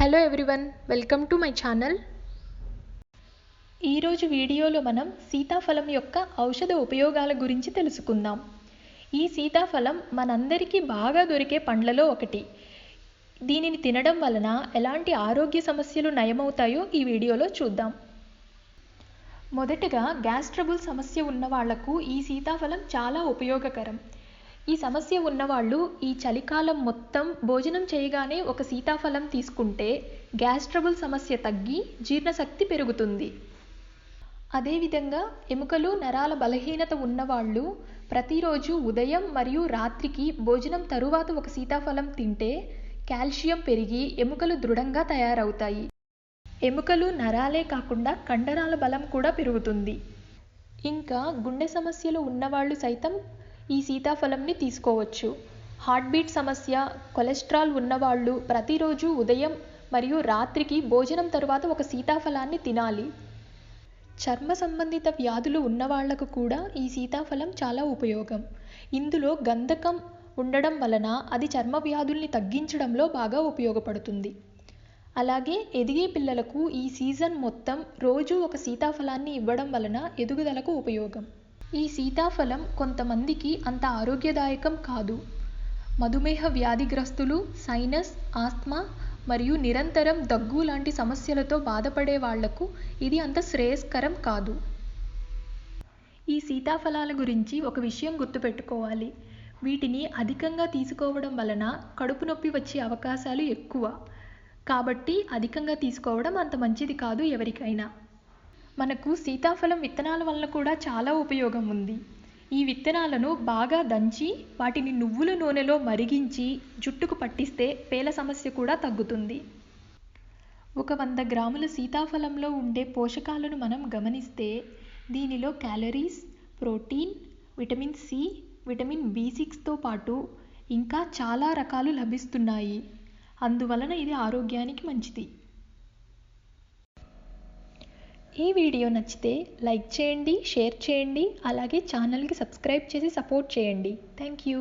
Hello everyone, welcome to my channel. ఈరోజు వీడియోలో మనం సీతాఫలం యొక్క ఔషధ ఉపయోగాల గురించి తెలుసుకుందాం. ఈ సీతాఫలం మనందరికీ బాగా దొరికే పండ్లలో ఒకటి. దీనిని తినడం వలన ఎలాంటి ఆరోగ్య సమస్యలు నయమవుతాయో ఈ వీడియోలో చూద్దాం. మొదటగా గ్యాస్ ట్రబుల్ సమస్య ఉన్న వాళ్లకు ఈ సీతాఫలం చాలా ఉపయోగకరం. ఈ సమస్య ఉన్నవాళ్ళు ఈ చలికాలం మొత్తం భోజనం చేయగానే ఒక సీతాఫలం తీసుకుంటే గ్యాస్ ట్రబుల్ సమస్య తగ్గి జీర్ణశక్తి పెరుగుతుంది. అదేవిధంగా ఎముకలు నరాల బలహీనత ఉన్నవాళ్ళు ప్రతిరోజు ఉదయం మరియు రాత్రికి భోజనం తరువాత ఒక సీతాఫలం తింటే కాల్షియం పెరిగి ఎముకలు దృఢంగా తయారవుతాయి. ఎముకలు నరాలే కాకుండా కండరాల బలం కూడా పెరుగుతుంది. ఇంకా గుండె సమస్యలు ఉన్నవాళ్ళు సైతం ఈ సీతాఫలంని తీసుకోవచ్చు. హార్ట్ బీట్ సమస్య, కొలెస్ట్రాల్ ఉన్నవాళ్ళు ప్రతిరోజు ఉదయం మరియు రాత్రికి భోజనం తరువాత ఒక సీతాఫలాన్ని తినాలి. చర్మ సంబంధిత వ్యాధులు ఉన్నవాళ్లకు కూడా ఈ సీతాఫలం చాలా ఉపయోగం. ఇందులో గంధకం ఉండడం వలన అది చర్మ వ్యాధుల్ని తగ్గించడంలో బాగా ఉపయోగపడుతుంది. అలాగే ఎదిగే పిల్లలకు ఈ సీజన్ మొత్తం రోజు ఒక సీతాఫలాన్ని ఇవ్వడం వలన ఎదుగుదలకు ఉపయోగం. ఈ సీతాఫలం కొంతమందికి అంత ఆరోగ్యదాయకం కాదు. మధుమేహ వ్యాధిగ్రస్తులు, సైనస్, ఆస్మా మరియు నిరంతరం దగ్గు లాంటి సమస్యలతో బాధపడే వాళ్లకు ఇది అంత శ్రేయస్కరం కాదు. ఈ సీతాఫలాల గురించి ఒక విషయం గుర్తుపెట్టుకోవాలి. వీటిని అధికంగా తీసుకోవడం వలన కడుపు నొప్పి వచ్చే అవకాశాలు ఎక్కువ. కాబట్టి అధికంగా తీసుకోవడం అంత మంచిది కాదు ఎవరికైనా. మనకు సీతాఫలం విత్తనాల వలన కూడా చాలా ఉపయోగం ఉంది. ఈ విత్తనాలను బాగా దంచి వాటిని నువ్వుల నూనెలో మరిగించి జుట్టుకు పట్టిస్తే పేల సమస్య కూడా తగ్గుతుంది. 100 గ్రాముల సీతాఫలంలో ఉండే పోషకాలను మనం గమనిస్తే దీనిలో calories, protein, vitamin C, vitamin B6తో పాటు ఇంకా చాలా రకాలు లభిస్తున్నాయి. అందువలన ఇది ఆరోగ్యానికి మంచిది. ఈ వీడియో నచ్చితే లైక్ చేయండి, షేర్ చేయండి, అలాగే ఛానల్కి సబ్స్క్రైబ్ చేసి సపోర్ట్ చేయండి. Thank you.